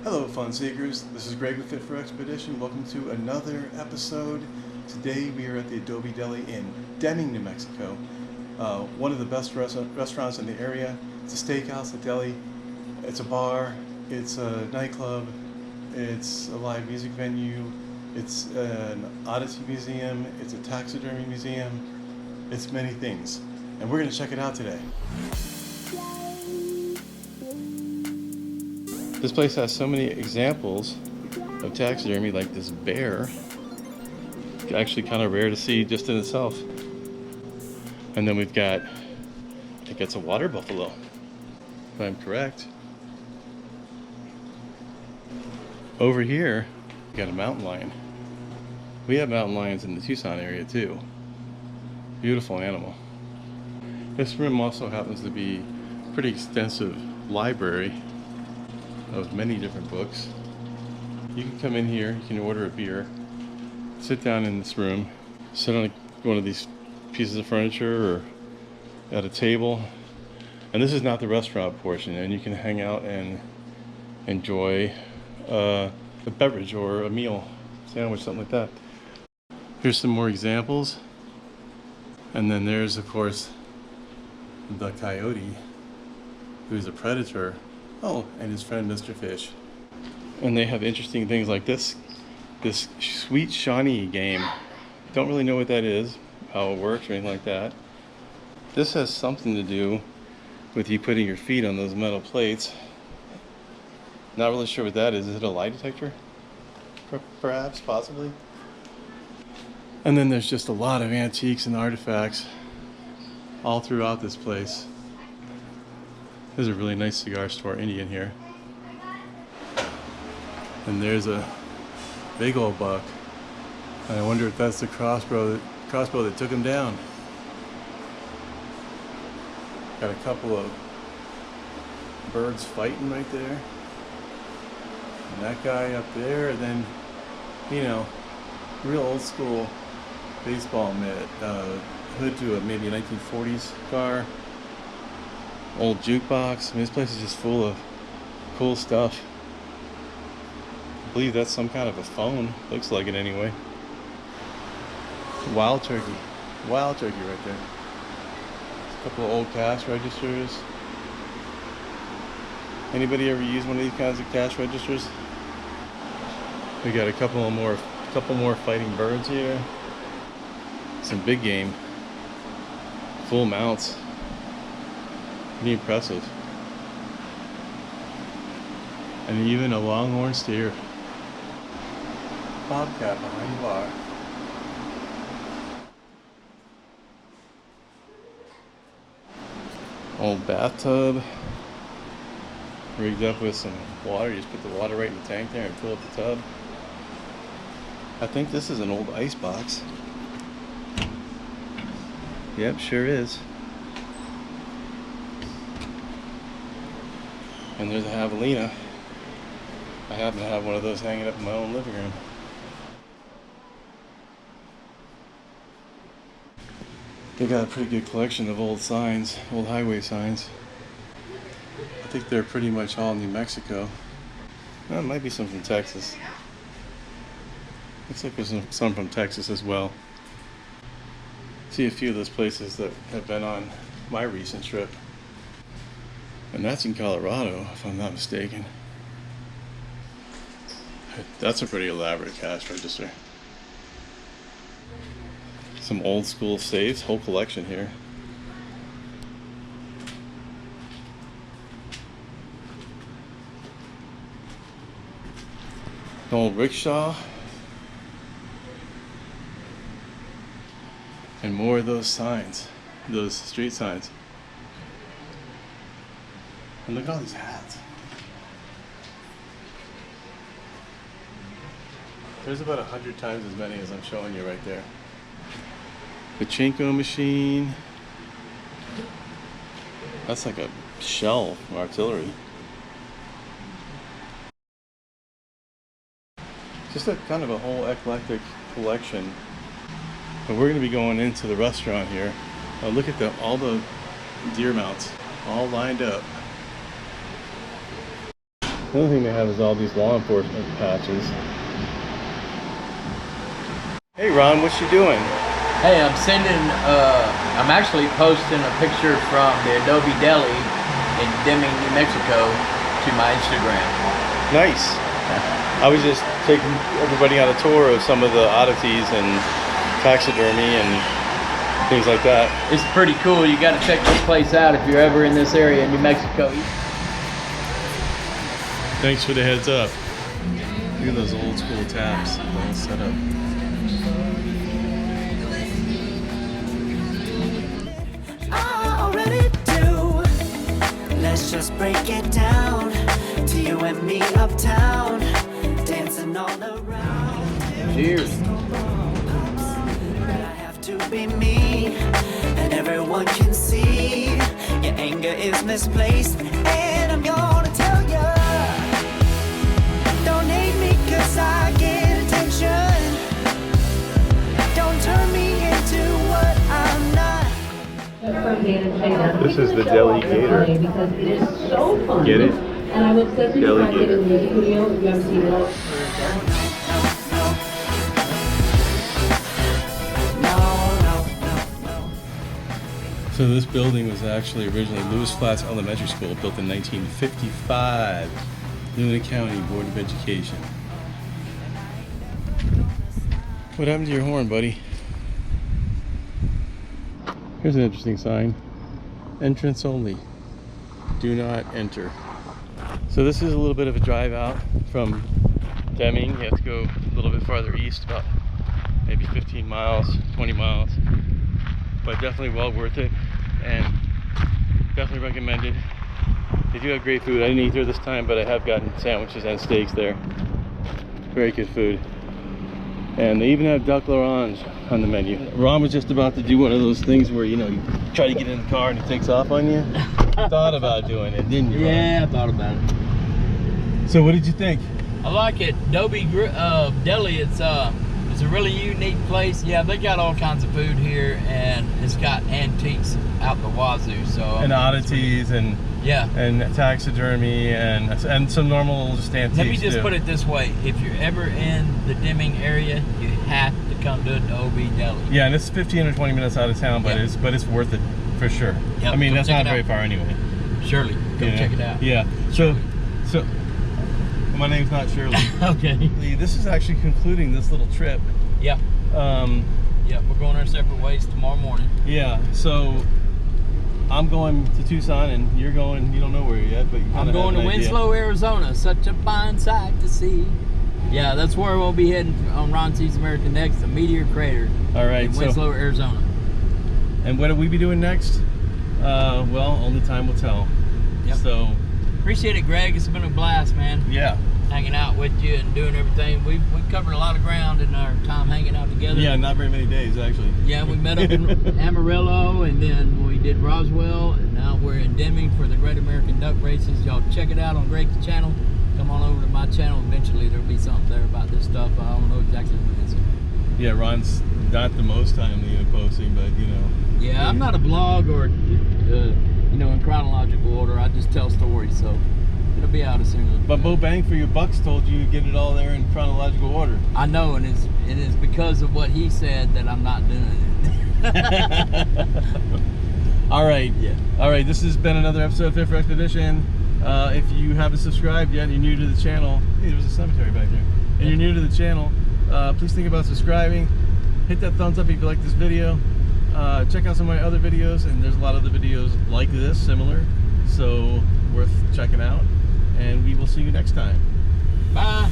Hello fun seekers, this is Greg with Fit for Expedition. Welcome to another episode. Today we are at the Adobe Deli in Deming, New Mexico. One of the best restaurants in the area. It's a steakhouse, a deli, it's a bar, it's a nightclub, it's a live music venue, it's an oddity museum, it's a taxidermy museum, it's many things. And we're going to check it out today. This place has so many examples of taxidermy, like this bear. It's actually kind of rare to see just in itself. And then we've got, I think it's a water buffalo, if I'm correct. Over here, we got a mountain lion. We have mountain lions in the Tucson area too. Beautiful animal. This room also happens to be a pretty extensive library of many different books. You can come in here, you can order a beer, sit down in this room, sit on one of these pieces of furniture or at a table. And this is not the restaurant portion, and you can hang out and enjoy a beverage or a meal, sandwich, something like that. Here's some more examples. And then there's, of course, the coyote, who's a predator. Oh, and his friend Mr. Fish. And they have interesting things like this sweet Shawnee game. Don't really know what that is, how it works or anything like that. This has something to do with you putting your feet on those metal plates. Not really sure what that is. Is it a lie detector? Perhaps, possibly. And then there's just a lot of antiques and artifacts all throughout this place. There's a really nice cigar store, Indian, here. And there's a big old buck. And I wonder if that's the crossbow that took him down. Got a couple of birds fighting right there. And that guy up there, and then, you know, real old school baseball mitt, hood to a maybe 1940s car. Old jukebox. I mean, this place is just full of cool stuff. I believe that's some kind of a phone. Looks like it anyway. Wild turkey. Wild turkey right there. A couple of old cash registers. Anybody ever use one of these kinds of cash registers? We got a couple more fighting birds here. Some big game. Full mounts. Pretty impressive. And even a longhorn steer. Bobcat behind the bar. Old bathtub. Rigged up with some water. You just put the water right in the tank there and fill up the tub. I think this is an old ice box. Yep, sure is. And there's a javelina. I happen to have one of those hanging up in my own living room. They got a pretty good collection of old signs, old highway signs. I think they're pretty much all New Mexico. Well, it might be some from Texas. Looks like there's some from Texas as well. See a few of those places that have been on my recent trip. And that's in Colorado, if I'm not mistaken. That's a pretty elaborate cash register. Some old school safes, whole collection here. An old rickshaw. And more of those signs, those street signs. And look at all these hats. There's about 100 times as many as I'm showing you right there. Pachinko machine. That's like a shell from artillery. Just a kind of a whole eclectic collection. But we're going to be going into the restaurant here. Look at all the deer mounts all lined up. The other thing they have is all these law enforcement patches. Hey Ron, what you doing? Hey, I'm actually posting a picture from the Adobe Deli in Deming, New Mexico to my Instagram. Nice. I was just taking everybody on a tour of some of the oddities and taxidermy and things like that. It's pretty cool. You got to check this place out if you're ever in this area in New Mexico. Thanks for the heads up. Look at those old school taps all set up. I already do. Let's just break it down to you and me uptown, dancing all around. Cheers. I have to be me, and everyone can see your anger is misplaced, and I'm gonna tell you, don't hate me 'cause I get attention. Don't turn me into what I'm not. This is the Deli Gator. Because it is so fun. Get it? And I'm obsessed with Deli trying to get Gator. in the music video. If you haven't seen it. So this building was actually originally Lewis Flats Elementary School, built in 1955. Luna County Board of Education. What happened to your horn, buddy? Here's an interesting sign. Entrance only. Do not enter. So this is a little bit of a drive out from Deming. You have to go a little bit farther east, about maybe 15 miles, 20 miles. But definitely well worth it, and definitely recommended. They do have great food. I didn't eat there this time, but I have gotten sandwiches and steaks there. Very good food. And they even have duck l'orange on the menu. Ron was just about to do one of those things where, you know, you try to get in the car and it takes off on you. Thought about doing it, didn't you, Ron? Yeah, I thought about it. So what did you think? I like it. Adobe Deli, it's a really unique place. Yeah, they got all kinds of food here, and it's got antiques out the wazoo. So And oddities and yeah, and taxidermy and some normal just antiques. let me just too. put it this way: if you're ever in the Deming area, you have to come to Adobe Deli. Yeah, and it's 15 or 20 minutes out of town, but Yep. it's worth it for sure. Yep, I mean, come that's check not it very out. far anyway. Shirley, go You know? check it out. Yeah. So my name's not Shirley. Okay. This is actually concluding this little trip. Yeah. Yeah, we're going our separate ways tomorrow morning. Yeah. So I'm going to Tucson, and you're going. You don't know where yet, but you kind I'm of going to have an idea. Winslow, Arizona. Such a fine sight to see. Yeah, that's where we'll be heading on Ron Sees America next, the Meteor Crater. All right. In Winslow, Arizona. And what will we be doing next? Well, only time will tell. Yep. So Appreciate it, Greg. It's been a blast, man. yeah. Hanging out with you and doing everything. We covered a lot of ground in our time hanging out together. Yeah, not very many days actually. Yeah, we met up in Amarillo, and then we did Roswell, and now we're in Deming for the Great American Duck Races. Y'all check it out on Greg's channel. Come on over to my channel. Eventually there'll be something there about this stuff. I don't know exactly what it is. Yeah, Ron's not the most timely in posting, but you know. Yeah, I'm not a blog or, you know, in chronological order. I just tell stories, so it'll be out as soon as. But Bo Bang for Your Bucks told you to get it all there in chronological order. I know, and it is because of what he said that I'm not doing it. All right. Yeah. All right. This has been another episode of Fit for Expedition. If you haven't subscribed yet, you're new to the channel. Hey, there was a cemetery back there. And you're new to the channel, please think about subscribing. Hit that thumbs up if you like this video. Check out some of my other videos, and there's a lot of other videos like this, similar, so worth checking out. And we will see you next time. Bye.